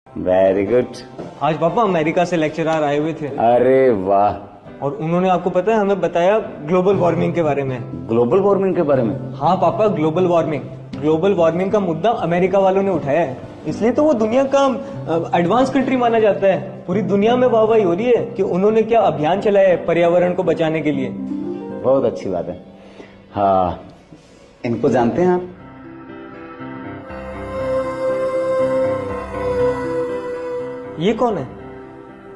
Very good. आज पापा America से लेक्चरर आए हुए थे। अरे वाह। और उन्होंने आपको पता है हमें बताया ग्लोबल वार्मिंग के बारे में। ग्लोबल वार्मिंग के बारे में? हाँ पापा, ग्लोबल वार्मिंग का मुद्दा अमेरिका वालों ने उठाया है, इसलिए तो वो दुनिया का एडवांस कंट्री माना जाता है। पूरी दुनिया में वाहवाही हो रही है कि उन्होंने क्या अभियान चलाया है पर्यावरण को बचाने के लिए। बहुत अच्छी बात है। हाँ, इनको जानते हैं आप? ये कौन है?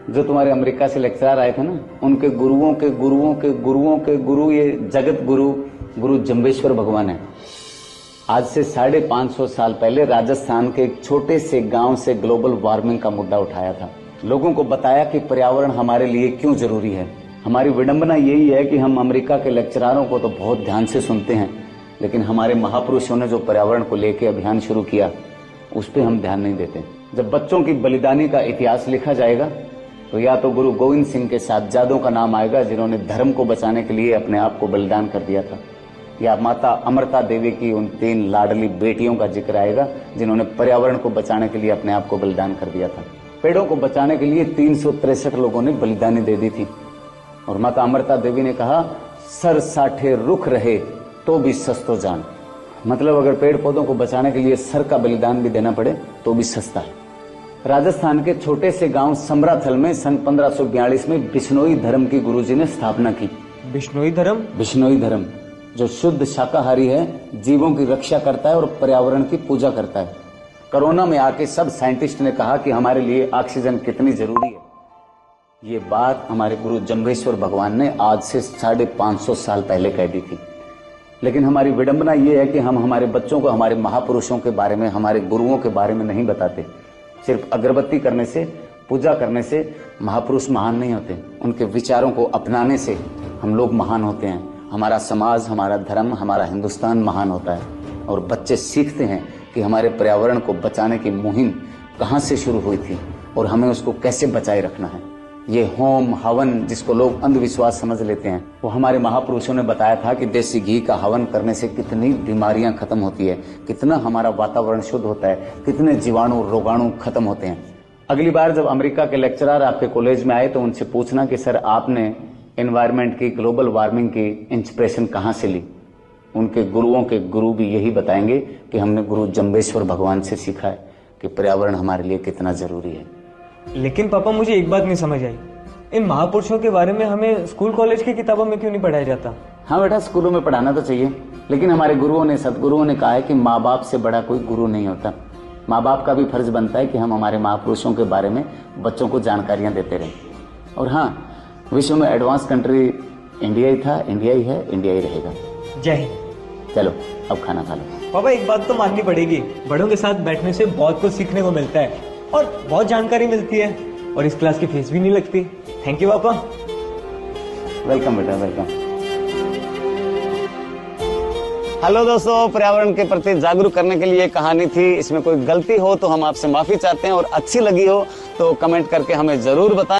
जो तुम्हारे अमेरिका से लेक्चरर आए थे ना, उनके गुरुओं के गुरुओं के गुरुओं के गुरु, ये जगत गुरु जम्बेश्वर भगवान है। आज से 550 साल पहले राजस्थान के एक छोटे से गांव से ग्लोबल वार्मिंग का मुद्दा उठाया था। लोगों को बताया कि पर्यावरण हमारे लिए क्यों जरूरी है। हमारी विडंबना यही है कि हम अमेरिका के लेक्चररों को तो बहुत ध्यान से सुनते हैं, लेकिन हमारे महापुरुषों ने जो पर्यावरण को लेकर अभियान शुरू किया उस पर हम ध्यान नहीं देते। जब बच्चों की बलिदानी का इतिहास लिखा जाएगा तो या तो गुरु गोविंद सिंह के साहबजादों का नाम आएगा जिन्होंने धर्म को बचाने के लिए अपने आप को बलिदान कर दिया था, या माता अमृता देवी की उन 3 लाडली बेटियों का जिक्र आएगा जिन्होंने पर्यावरण को बचाने के लिए अपने आप को बलिदान कर दिया था। पेड़ों को बचाने के लिए 363 लोगों ने बलिदानी दे दी थी, और माता अमृता देवी ने कहा, सर साठे रुख रहे तो भी सस्तो जान। मतलब अगर पेड़ पौधों को बचाने के लिए सर का बलिदान भी देना पड़े तो भी सस्ता है। राजस्थान के छोटे से गांव समराथल में सन 1542 में बिश्नोई धर्म की गुरुजी ने स्थापना की। बिश्नोई धर्म? बिश्नोई धर्म जो शुद्ध शाकाहारी है, जीवों की रक्षा करता है और पर्यावरण की पूजा करता है। कोरोना में आके सब साइंटिस्ट ने कहा कि हमारे लिए ऑक्सीजन कितनी जरूरी है। ये बात हमारे गुरु जम्बेश्वर भगवान ने आज से 550 साल पहले कह दी थी। लेकिन हमारी विडंबना ये है कि हम हमारे बच्चों को हमारे महापुरुषों के बारे में, हमारे गुरुओं के बारे में नहीं बताते। सिर्फ अगरबत्ती करने से, पूजा करने से महापुरुष महान नहीं होते। उनके विचारों को अपनाने से हम लोग महान होते हैं। हमारा समाज, हमारा धर्म, हमारा हिंदुस्तान महान होता है। और बच्चे सीखते हैं कि हमारे पर्यावरण को बचाने की मुहिम कहाँ से शुरू हुई थी और हमें उसको कैसे बचाए रखना है। ये होम हवन जिसको लोग अंधविश्वास समझ लेते हैं, वो हमारे महापुरुषों ने बताया था कि देसी घी का हवन करने से कितनी बीमारियां खत्म होती है, कितना हमारा वातावरण शुद्ध होता है, कितने जीवाणु रोगाणु खत्म होते हैं। अगली बार जब अमेरिका के लेक्चरर आपके कॉलेज में आए तो उनसे पूछना कि सर आपने एनवायरमेंट की, ग्लोबल वार्मिंग की इंस्पिरेशन कहाँ से ली। उनके गुरुओं के गुरु भी यही बताएंगे कि हमने गुरु जम्बेश्वर भगवान से सीखा है कि पर्यावरण हमारे लिए कितना जरूरी है। लेकिन पापा मुझे एक बात नहीं समझ आई, इन महापुरुषों के बारे में हमें स्कूल कॉलेज की किताबों में क्यों नहीं पढ़ाया जाता? हाँ बेटा, स्कूलों में पढ़ाना तो चाहिए, लेकिन हमारे गुरुओं ने, सदगुरुओं ने कहा है कि माँ बाप से बड़ा कोई गुरु नहीं होता। माँ बाप का भी फर्ज बनता है कि हम हमारे महापुरुषों के बारे में बच्चों को जानकारियां देते रहें। और हाँ, विश्व में एडवांस कंट्री इंडिया ही था, इंडिया ही है, इंडिया ही रहेगा। जय हिंद। चलो अब खाना खा लो। पापा एक बात तो माननी पड़ेगी, बड़ों के साथ बैठने से बहुत कुछ सीखने को मिलता है और बहुत जानकारी मिलती है, और इस क्लास की फीस भी नहीं लगती। थैंक यू पापा। वेलकम बेटा, वेलकम। हेलो दोस्तों, पर्यावरण के प्रति जागरूक करने के लिए कहानी थी। इसमें कोई गलती हो तो हम आपसे माफी चाहते हैं, और अच्छी लगी हो तो कमेंट करके हमें जरूर बताएं।